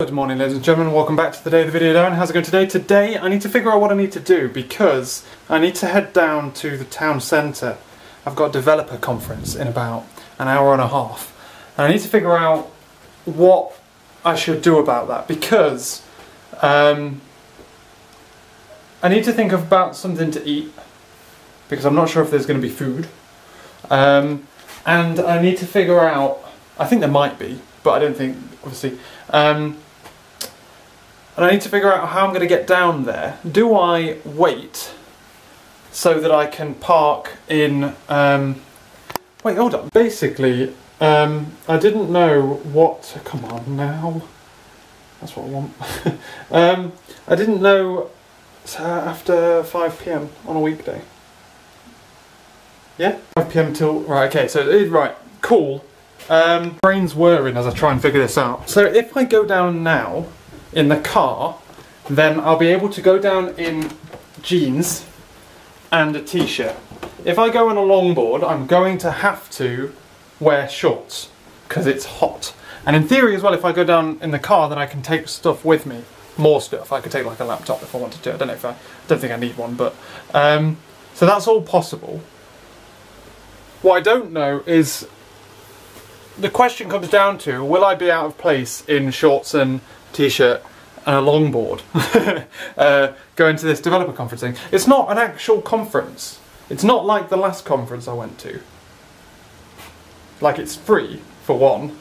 Good morning, ladies and gentlemen, welcome back to the day of the video. Darren, how's it going today? Today I need to figure out what I need to do because I need to head down to the town centre. I've got a developer conference in about an hour and a half and I need to figure out what I should do about that because I need to think about something to eat because I'm not sure if there's going to be food, and I need to figure out, I think there might be, but I don't think, obviously, and I need to figure out how I'm going to get down there. Do I wait so that I can park in, wait, hold on. Basically, I didn't know what, come on now, that's what I want. I didn't know after 5 PM on a weekday. Yeah? 5 PM till, right, okay, so, right, cool. Brain's whirring as I try and figure this out. So if I go down now in the car, then I'll be able to go down in jeans and a t-shirt. If I go on a longboard, I'm going to have to wear shorts because it's hot. And in theory as well, if I go down in the car, then I can take stuff with me. More stuff. I could take like a laptop if I wanted to. I don't think I need one, but so that's all possible. What I don't know is, the question comes down to, will I be out of place in shorts and t-shirt and a longboard going to this developer conference thing? It's not an actual conference. It's not like the last conference I went to. Like, it's free, for one,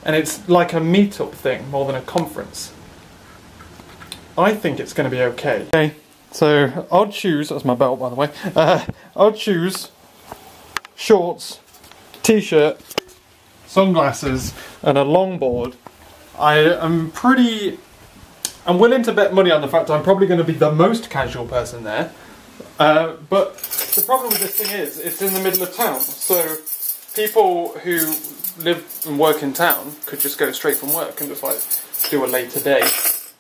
and it's like a meetup thing more than a conference. I think it's going to be okay. Okay, so I'd choose, that's my belt by the way, I'd choose shorts, t-shirt, sunglasses and a longboard. I'm willing to bet money on the fact I'm probably going to be the most casual person there, but the problem with this thing is it's in the middle of town, so people who live and work in town could just go straight from work and just like do a later day,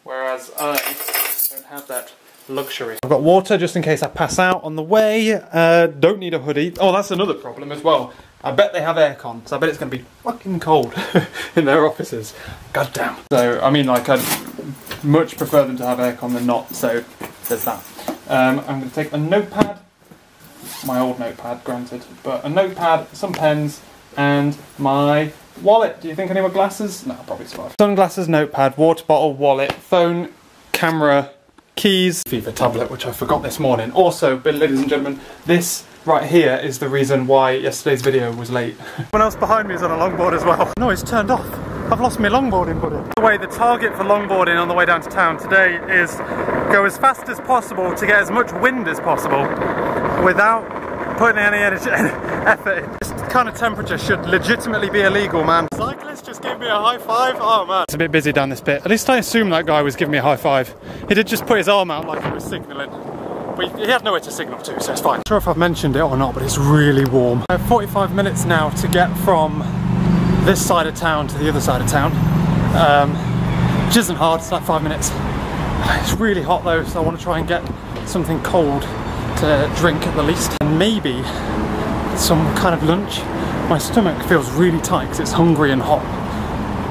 whereas I don't have that luxury. I've got water just in case I pass out on the way. Don't need a hoodie. Oh, that's another problem as well. I bet they have aircon, so I bet it's going to be fucking cold in their offices. God damn. So, I mean, like, I'd much prefer them to have aircon than not, so there's that. I'm going to take a notepad, my old notepad, granted, but a notepad, some pens, and my wallet. Do you think any more glasses? No, I'll probably survive. Sunglasses, notepad, water bottle, wallet, phone, camera, keys, FIFA tablet, which I forgot this morning. Also, ladies and gentlemen, this right here is the reason why yesterday's video was late. Someone else behind me is on a longboard as well. No, it's turned off. I've lost my longboarding buddy. By the way, the target for longboarding on the way down to town today is go as fast as possible to get as much wind as possible without putting any effort in. This kind of temperature should legitimately be illegal, man. Cyclist just gave me a high five. Oh man. It's a bit busy down this bit. At least I assume that guy was giving me a high five. He did just put his arm out like he was signalling. But he had nowhere to signal to, so it's fine. Not sure if I've mentioned it or not, but it's really warm. I have 45 minutes now to get from this side of town to the other side of town, which isn't hard, it's like 5 minutes. It's really hot though, so I want to try and get something cold to drink at the least, and maybe some kind of lunch. My stomach feels really tight because it's hungry and hot,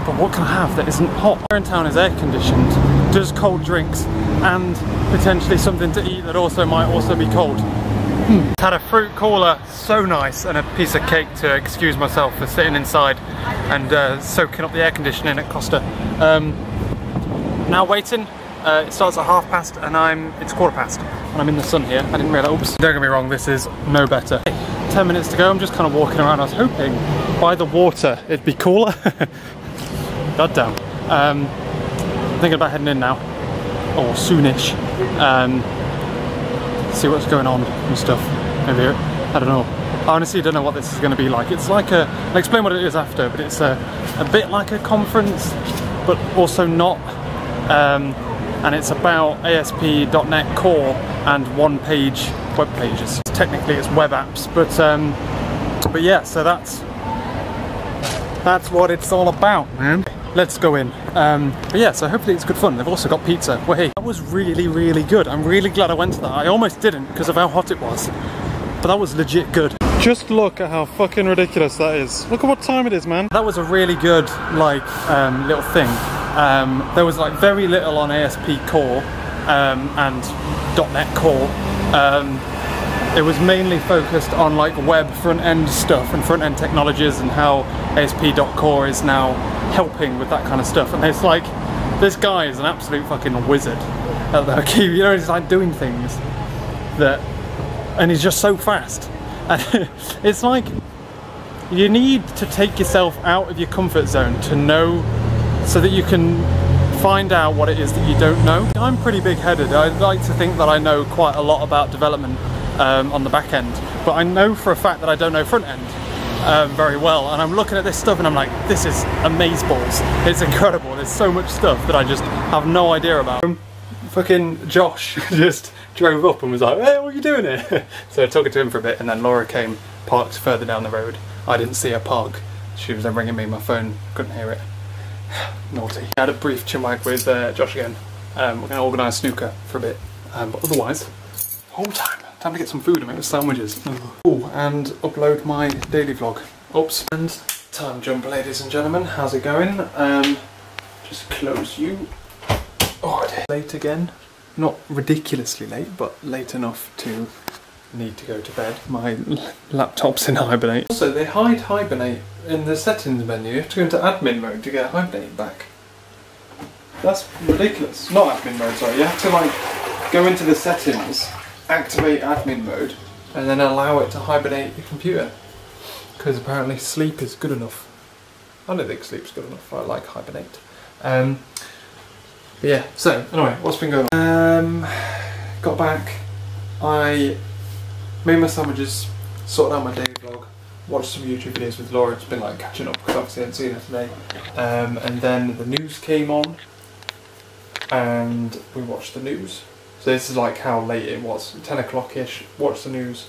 but what can I have that isn't hot? Here in town is air conditioned, does cold drinks, and potentially something to eat that also might also be cold. Had a fruit cola, so nice, and a piece of cake to excuse myself for sitting inside and soaking up the air conditioning at Costa. Now waiting. It starts at past and it's 1/4 and I'm in the sun here. I didn't realise, oops, don't get me wrong, this is no better. 10 minutes to go, I'm just kind of walking around. I was hoping by the water it'd be cooler. God damn. I'm thinking about heading in now, or soonish. See what's going on and stuff. Maybe, I don't know. I honestly don't know what this is going to be like. It's like a, I'll explain what it is after, but it's a bit like a conference, but also not. And it's about ASP.NET Core and one-page web pages. Technically it's web apps, but yeah, so that's what it's all about, man. Let's go in. But yeah, so hopefully it's good fun. They've also got pizza. Well, hey, that was really, really good. I'm really glad I went to that. I almost didn't because of how hot it was, but that was legit good. Just look at how fucking ridiculous that is. Look at what time it is, man. That was a really good, like, little thing. There was like very little on ASP Core and .NET Core. It was mainly focused on like web front-end stuff and front-end technologies and how ASP.Core is now helping with that kind of stuff. And it's like, this guy is an absolute fucking wizard at the key. You know, he's like doing things that, and he's just so fast. And it's like, you need to take yourself out of your comfort zone to know, so that you can find out what it is that you don't know. I'm pretty big-headed. I like to think that I know quite a lot about development on the back end, but I know for a fact that I don't know front end very well, and I'm looking at this stuff and I'm like, this is amazeballs. It's incredible. There's so much stuff that I just have no idea about. Fucking Josh just drove up and was like, hey, what are you doing here? So I was talking to him for a bit, and then Laura came, parked further down the road. I didn't see her park. She was then ringing me, my phone, couldn't hear it. Naughty. I had a brief chinwag with Josh again. We're going to organise snooker for a bit, but otherwise, whole time to get some food and make the sandwiches. Oh, and upload my daily vlog. Oops. And time jump, ladies and gentlemen. How's it going? Just close you. Oh, dear. Late again. Not ridiculously late, but late enough to need to go to bed. My laptop's in Hibernate. Also, they hide Hibernate in the settings menu. You have to go into admin mode to get Hibernate back. That's ridiculous. Not admin mode, sorry. You have to like go into the settings, activate admin mode, and then allow it to hibernate your computer. Because apparently sleep is good enough. I don't think sleep's good enough. I like Hibernate. But yeah, so anyway, what's been going on? Got back. I made my sandwiches, sorted out my daily vlog, watched some YouTube videos with Laura. It's been like catching up because obviously I hadn't seen her today. And then the news came on and we watched the news. So this is like how late it was, 10 o'clock-ish, watched the news.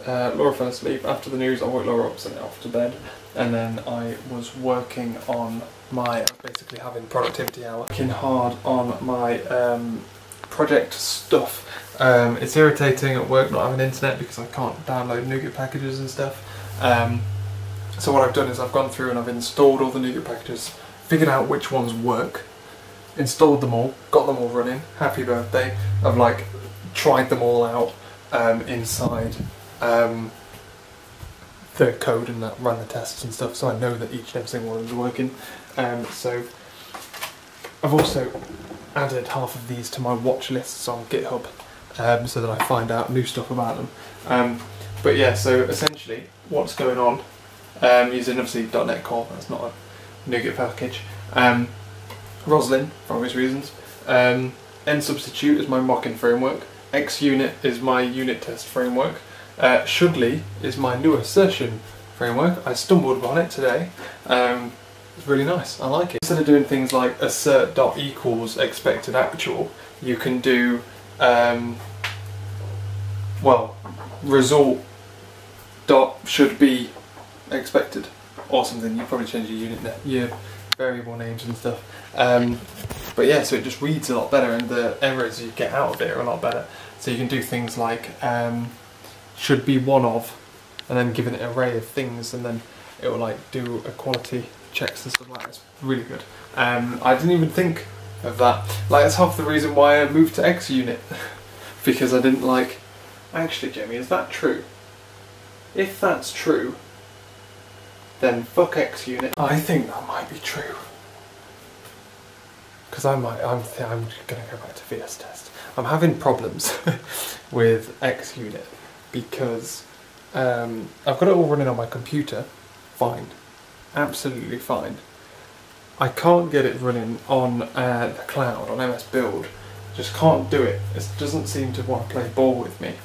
Laura fell asleep. After the news I woke Laura up, sent it off to bed. And then I was working on my, basically having productivity hour. Working hard on my project stuff. It's irritating at work not having internet because I can't download NuGet packages and stuff. So what I've done is I've gone through and I've installed all the NuGet packages, figured out which ones work, installed them all, got them all running, happy birthday. I've like tried them all out inside the code and that, ran the tests and stuff, so I know that each and every single one is working. So I've also added half of these to my watch lists on GitHub so that I find out new stuff about them. But yeah, so essentially what's going on, using obviously .NET Core, that's not a NuGet package. Roslyn, for obvious reasons. Nsubstitute is my mocking framework. XUnit is my unit test framework. Shouldly is my new assertion framework. I stumbled upon it today. It's really nice, I like it. Instead of doing things like assert.equals expected actual, you can do, well, result dot should be expected or something. You probably change your unit, your variable names and stuff. But yeah, so it just reads a lot better and the errors you get out of it are a lot better. So you can do things like should be one of, and then give it an array of things, and then it will like do equality checks and stuff like that. It's really good. I didn't even think of that. Like, that's half the reason why I moved to XUnit. Because I didn't like... Actually, Jamie, is that true? If that's true, then fuck XUnit. I think that might be true. Because I'm gonna go back to VS Test. I'm having problems with XUnit because I've got it all running on my computer, fine, absolutely fine. I can't get it running on the cloud, on MS Build. Just can't do it. It doesn't seem to want to play ball with me.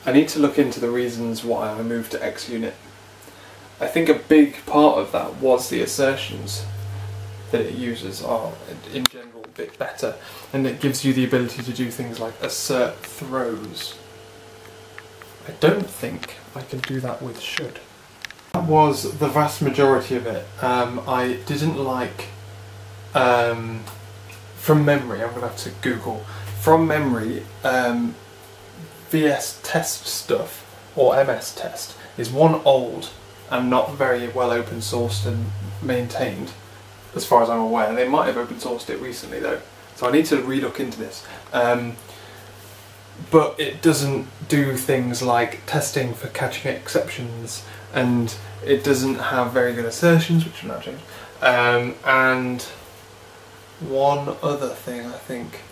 I need to look into the reasons why I moved to XUnit. I think a big part of that was the assertions that it uses are in general a bit better, and it gives you the ability to do things like assert throws. I don't think I can do that with should. That was the vast majority of it. I didn't like, from memory, I'm going to have to Google, from memory, VS Test stuff, or MS Test, is one old and not very well open sourced and maintained, as far as I'm aware. They might have open sourced it recently though, so I need to relook into this. But it doesn't do things like testing for catching exceptions, and it doesn't have very good assertions, which will now change. And one other thing I think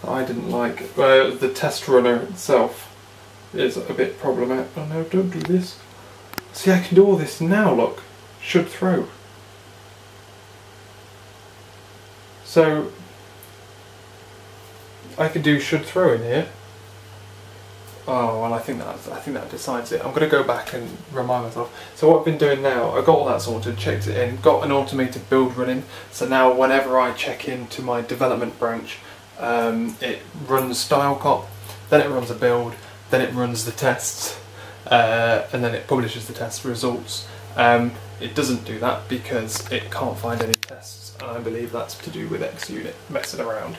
I didn't like, the test runner itself is a bit problematic. Oh no, don't do this. See, I can do all this now, look. Should throw. So I could do should throw in here. Oh well, I think that decides it. I'm going to go back and remind myself. So what I've been doing now, I got all that sorted, checked it in, got an automated build running. So now whenever I check into my development branch, it runs style cop, then it runs a build, then it runs the tests, and then it publishes the test results. It doesn't do that because it can't find any tests, and I believe that's to do with XUnit messing around.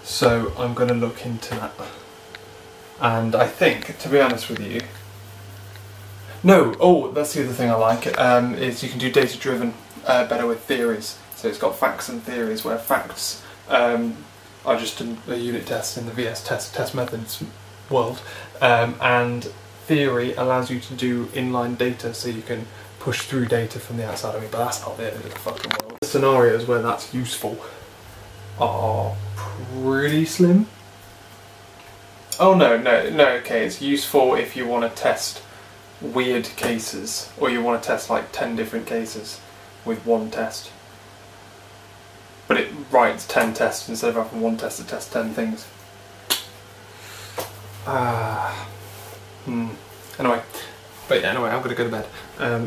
So I'm going to look into that. And I think, to be honest with you, that's the other thing I like, is you can do data-driven better with theories. So it's got facts and theories, where facts are just a unit test in the VS test methods world, and theory allows you to do inline data, so you can push through data from the outside of it, but that's not the end of the fucking world. The scenarios where that's useful are pretty slim. Oh no, okay, it's useful if you want to test weird cases, or you want to test like 10 different cases with one test. But it writes 10 tests instead of having one test that tests 10 things. Anyway, I'm going to go to bed.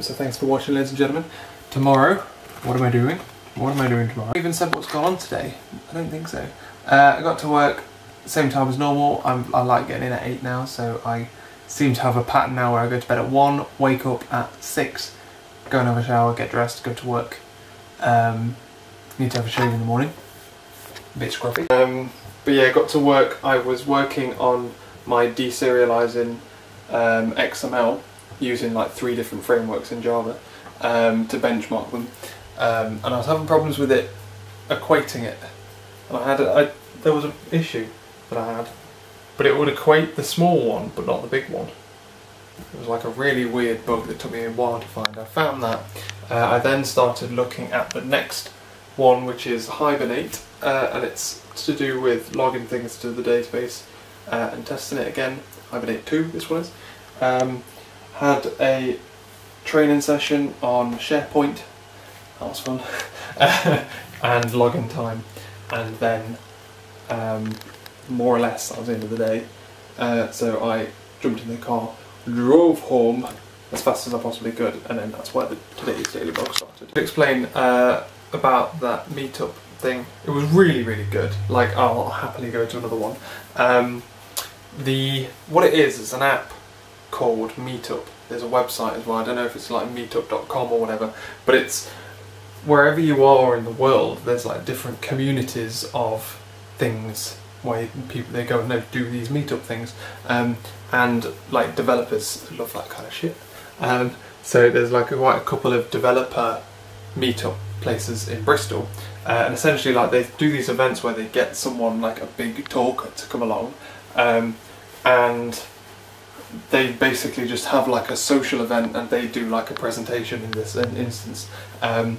So thanks for watching, ladies and gentlemen. Tomorrow, what am I doing? What am I doing tomorrow? I even said what's gone on today. I don't think so. I got to work same time as normal. I like getting in at 8 now, so I seem to have a pattern now where I go to bed at 1, wake up at 6, go and have a shower, get dressed, go to work. Need to have a shave in the morning. A bit scruffy. But yeah, got to work. I was working on my deserializing XML using like 3 different frameworks in Java to benchmark them, and I was having problems with it equating it, and there was an issue that I had, but it would equate the small one but not the big one. It was like a really weird bug that took me a while to find. I found that. I then started looking at the next one, which is Hibernate, and it's to do with logging things to the database and testing it again. Hibernate 2, this one is. Had a training session on SharePoint, that was fun, and login time, and then more or less that was the end of the day. So I jumped in the car, drove home as fast as I possibly could, and then that's where today's daily blog started. To explain about that meetup thing, it was really, really good. Like, I'll happily go to another one. What it is an app called Meetup. There's a website as well. I don't know if it's like meetup.com or whatever, but it's wherever you are in the world, there's like different communities of things where people, they go and do these meetup things, and like developers love that kind of shit. So there's like quite a couple of developer meetup places in Bristol, and essentially like they do these events where they get someone like a big talker to come along, and they basically just have like a social event, and they do like a presentation in this instance, and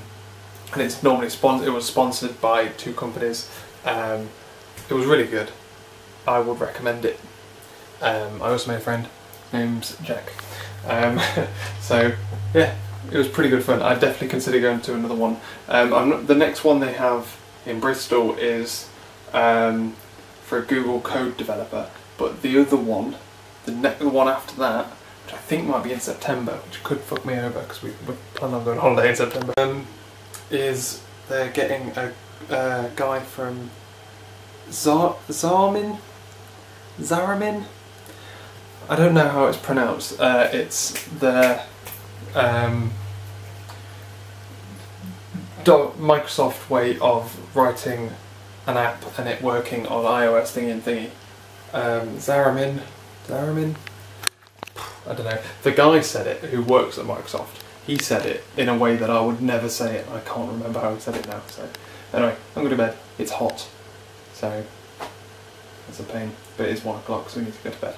it's normally it was sponsored by 2 companies. It was really good. I would recommend it. I also made a friend, his name's Jack. So yeah, it was pretty good fun. I'd definitely consider going to another one. The next one they have in Bristol is for a Google Code developer, but the other one, the one after that, which I think might be in September, which could fuck me over because we plan on going on holiday in September, is they're getting a guy from Zaramin? I don't know how it's pronounced. It's the Microsoft way of writing an app and it working on iOS thingy. Zaramin, Zaramin? I don't know. The guy said it who works at Microsoft. He said it in a way that I would never say it. I can't remember how he said it now. So anyway, I'm going to bed. It's hot. So that's a pain. But it is 1 o'clock, so we need to go to bed.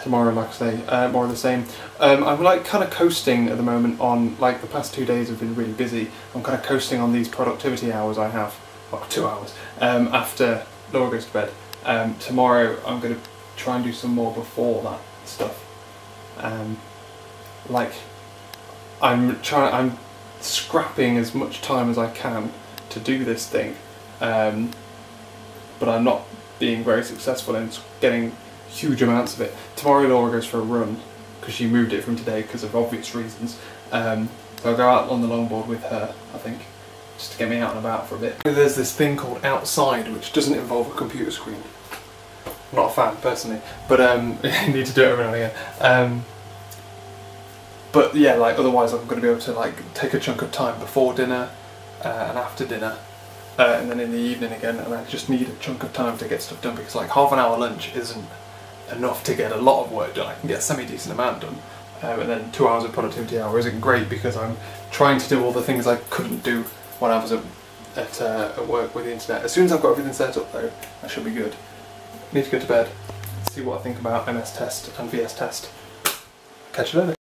Tomorrow, like I say, more of the same. I'm like kind of coasting at the moment on, like the past 2 days have been really busy. I'm kind of coasting on these productivity hours I have, well 2 hours, after Laura goes to bed. Tomorrow I'm going to try and do some more before that stuff. Like I'm scrapping as much time as I can to do this thing, but I'm not being very successful in getting huge amounts of it. Tomorrow Laura goes for a run because she moved it from today because of obvious reasons. So I'll go out on the longboard with her, I think, just to get me out and about for a bit. There's this thing called outside which doesn't involve a computer screen. I'm not a fan personally, but you need to do it every now and again. But yeah, like otherwise I'm going to be able to like take a chunk of time before dinner and after dinner, and then in the evening again, and I just need a chunk of time to get stuff done because like half an hour lunch isn't enough to get a lot of work done. I can get a semi-decent amount done, and then 2 hours of productivity hour isn't great because I'm trying to do all the things I couldn't do when I was at work with the internet. As soon as I've got everything set up though, I should be good. Need to go to bed, see what I think about MS Test and VS Test. Catch you later.